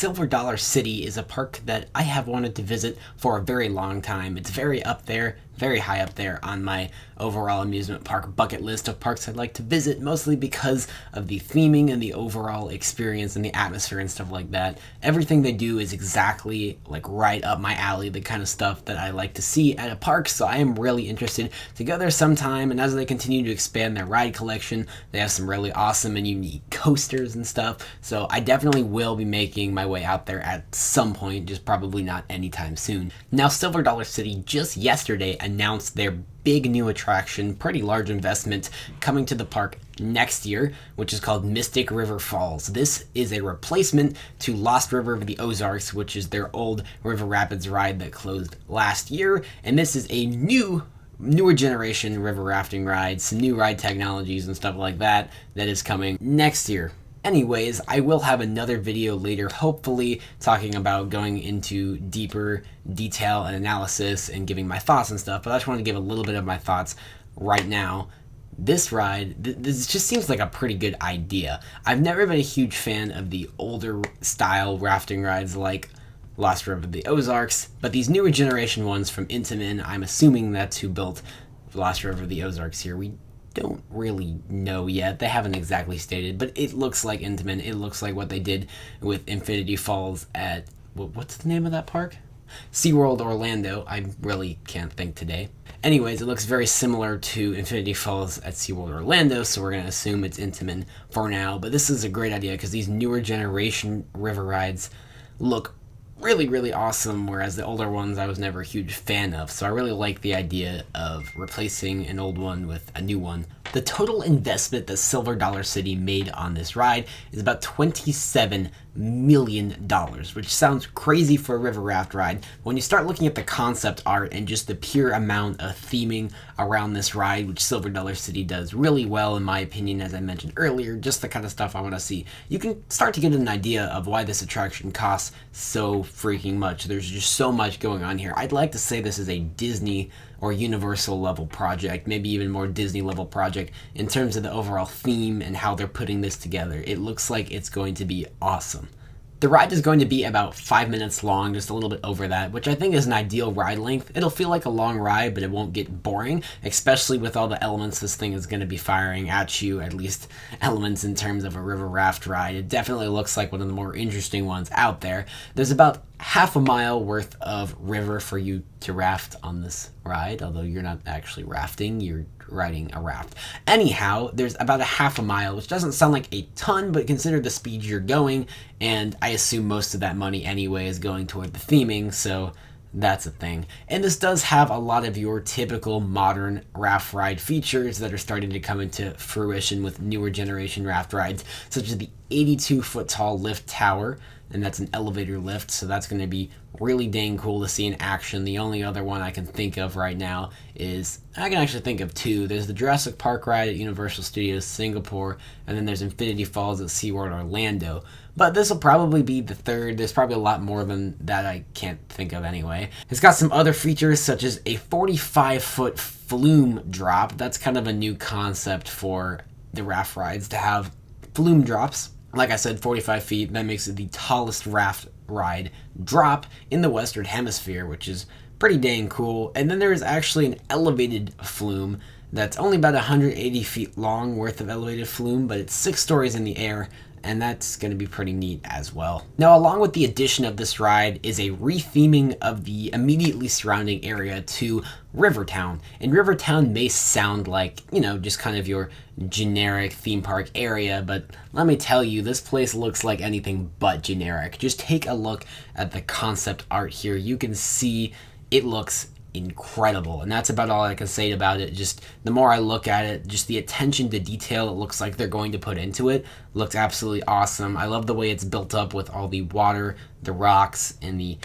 Silver Dollar City is a park that I have wanted to visit for a very long time. It's very up there, very high up there on my overall amusement park bucket list of parks I'd like to visit, mostly because of the theming and the overall experience and the atmosphere and stuff like that. Everything they do is exactly like right up my alley, the kind of stuff that I like to see at a park, so I am really interested to go there sometime. And as they continue to expand their ride collection, they have some really awesome and unique coasters and stuff, so I definitely will be making my way out there at some point, just probably not anytime soon. Now, Silver Dollar City just yesterday announced their big new attraction, pretty large investment, coming to the park next year, which is called Mystic River Falls. This is a replacement to Lost River of the Ozarks, which is their old River Rapids ride that closed last year, and this is a newer generation river rafting ride, some new ride technologies and stuff like that is coming next year. Anyways, I will have another video later, hopefully talking about going into deeper detail and analysis and giving my thoughts and stuff, but I just wanted to give a little bit of my thoughts right now. This ride, this just seems like a pretty good idea. I've never been a huge fan of the older style rafting rides like Lost River of the Ozarks, but these newer generation ones from Intamin, I'm assuming that's who built Lost River of the Ozarks here. We don't really know yet. They haven't exactly stated, but it looks like Intamin. It looks like what they did with Infinity Falls at, what's the name of that park? SeaWorld Orlando. I really can't think today. Anyways, it looks very similar to Infinity Falls at SeaWorld Orlando, so we're going to assume it's Intamin for now. But this is a great idea because these newer generation river rides look really, really awesome, whereas the older ones I was never a huge fan of. So I really like the idea of replacing an old one with a new one. The total investment that Silver Dollar City made on this ride is about $27 million, which sounds crazy for a river raft ride. When you start looking at the concept art and just the pure amount of theming around this ride, which Silver Dollar City does really well in my opinion, as I mentioned earlier, just the kind of stuff I want to see, you can start to get an idea of why this attraction costs so freaking much. There's just so much going on here. I'd like to say this is a Disney or Universal level project, maybe even more Disney level project in terms of the overall theme and how they're putting this together. It looks like it's going to be awesome. The ride is going to be about 5 minutes long, just a little bit over that, which I think is an ideal ride length. It'll feel like a long ride, but it won't get boring, especially with all the elements this thing is going to be firing at you, at least elements in terms of a river raft ride. It definitely looks like one of the more interesting ones out there. There's about half a mile worth of river for you to raft on this ride, although you're not actually rafting, you're riding a raft. Anyhow, there's about a half a mile, which doesn't sound like a ton, but consider the speed you're going, and I assume most of that money anyway is going toward the theming, so that's a thing. And this does have a lot of your typical modern raft ride features that are starting to come into fruition with newer generation raft rides, such as the 82-foot tall lift tower, and that's an elevator lift, so that's going to be really dang cool to see in action. The only other one I can think of right now is, I can actually think of two. There's the Jurassic Park ride at Universal Studios Singapore, and then there's Infinity Falls at SeaWorld Orlando. But this will probably be the third. There's probably a lot more than that I can't think of anyway. It's got some other features such as a 45-foot flume drop. That's kind of a new concept for the raft rides, to have flume drops. Like I said, 45 feet, that makes it the tallest raft ride drop in the Western Hemisphere, which is pretty dang cool. And then there is actually an elevated flume that's only about 180 feet long worth of elevated flume, but it's 6 stories in the air, and that's going to be pretty neat as well. Now, along with the addition of this ride is a retheming of the immediately surrounding area to Rivertown. And Rivertown may sound like, just kind of your generic theme park area, but let me tell you, this place looks like anything but generic. Just take a look at the concept art here. You can see it looks incredible, and that's about all I can say about it. Just the more I look at it, just the attention to detail it looks like they're going to put into it looks absolutely awesome. I love the way it's built up with all the water, the rocks, and the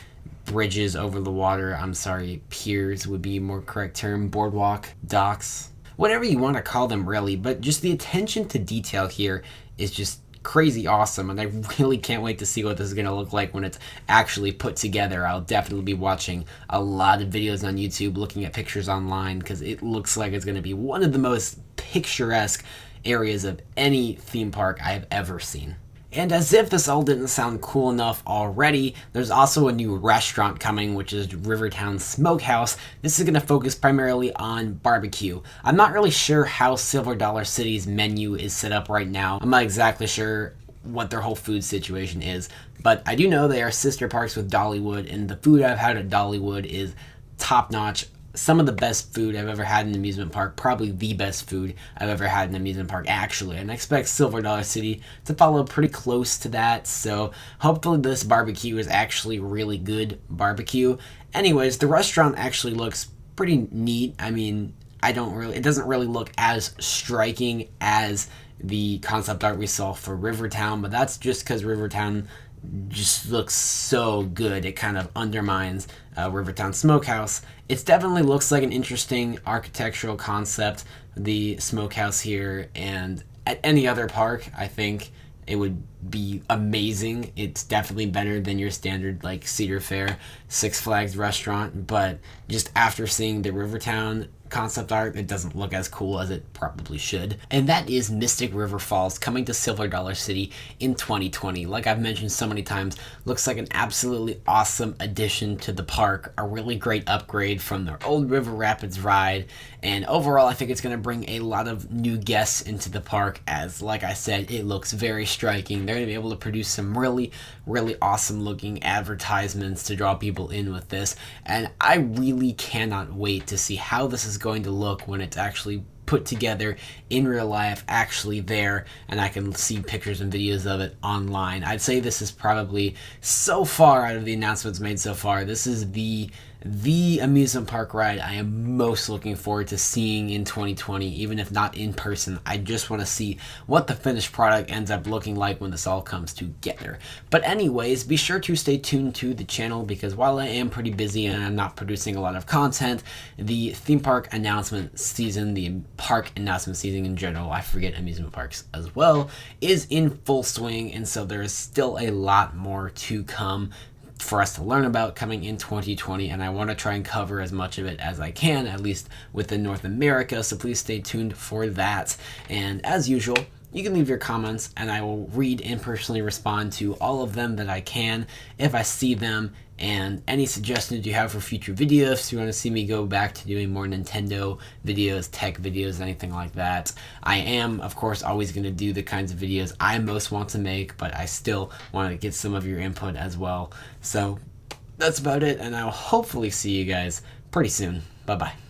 bridges over the water. I'm sorry, piers would be a more correct term, boardwalk, docks, whatever you want to call them really, but just the attention to detail here is just crazy awesome, and I really can't wait to see what this is going to look like when it's actually put together. I'll definitely be watching a lot of videos on YouTube, looking at pictures online, because it looks like it's going to be one of the most picturesque areas of any theme park I've ever seen. And as if this all didn't sound cool enough already, there's also a new restaurant coming, which is Rivertown Smokehouse. This is going to focus primarily on barbecue. I'm not really sure how Silver Dollar City's menu is set up right now. I'm not exactly sure what their whole food situation is, but I do know they are sister parks with Dollywood, and the food I've had at Dollywood is top notch. Some of the best food I've ever had in an amusement park, probably the best food I've ever had in an amusement park, actually. And I expect Silver Dollar City to follow pretty close to that, so hopefully this barbecue is actually really good barbecue. Anyways, the restaurant actually looks pretty neat. I mean, it doesn't really look as striking as the concept art we saw for Rivertown, but that's just because Rivertown just looks so good. It kind of undermines Rivertown Smokehouse. It definitely looks like an interesting architectural concept, the smokehouse here, and at any other park, I think it would be amazing. It's definitely better than your standard like Cedar Fair, Six Flags restaurant, but just after seeing the Rivertown concept art, it doesn't look as cool as it probably should. And that is Mystic River Falls coming to Silver Dollar City in 2020. Like I've mentioned so many times, looks like an absolutely awesome addition to the park, a really great upgrade from their old River Rapids ride, and overall I think it's going to bring a lot of new guests into the park, as like I said, it looks very striking. They're going to be able to produce some really awesome looking advertisements to draw people in with this, and I really cannot wait to see how this is going to look when it's actually put together in real life, actually there, and I can see pictures and videos of it online. I'd say this is probably, so far out of the announcements made so far, this is the amusement park ride I am most looking forward to seeing in 2020, even if not in person. I just want to see what the finished product ends up looking like when this all comes together. But anyways, be sure to stay tuned to the channel, because while I am pretty busy and I'm not producing a lot of content, the theme park announcement season, the park announcement season in general, I forget amusement parks as well, is in full swing, and so there is still a lot more to come for us to learn about coming in 2020, and I want to try and cover as much of it as I can, at least within North America, so please stay tuned for that. And as usual, you can leave your comments and I will read and personally respond to all of them that I can if I see them, and any suggestions you have for future videos, if you want to see me go back to doing more Nintendo videos, tech videos, anything like that. I am, of course, always going to do the kinds of videos I most want to make, but I still want to get some of your input as well. So that's about it, and I'll hopefully see you guys pretty soon. Bye-bye.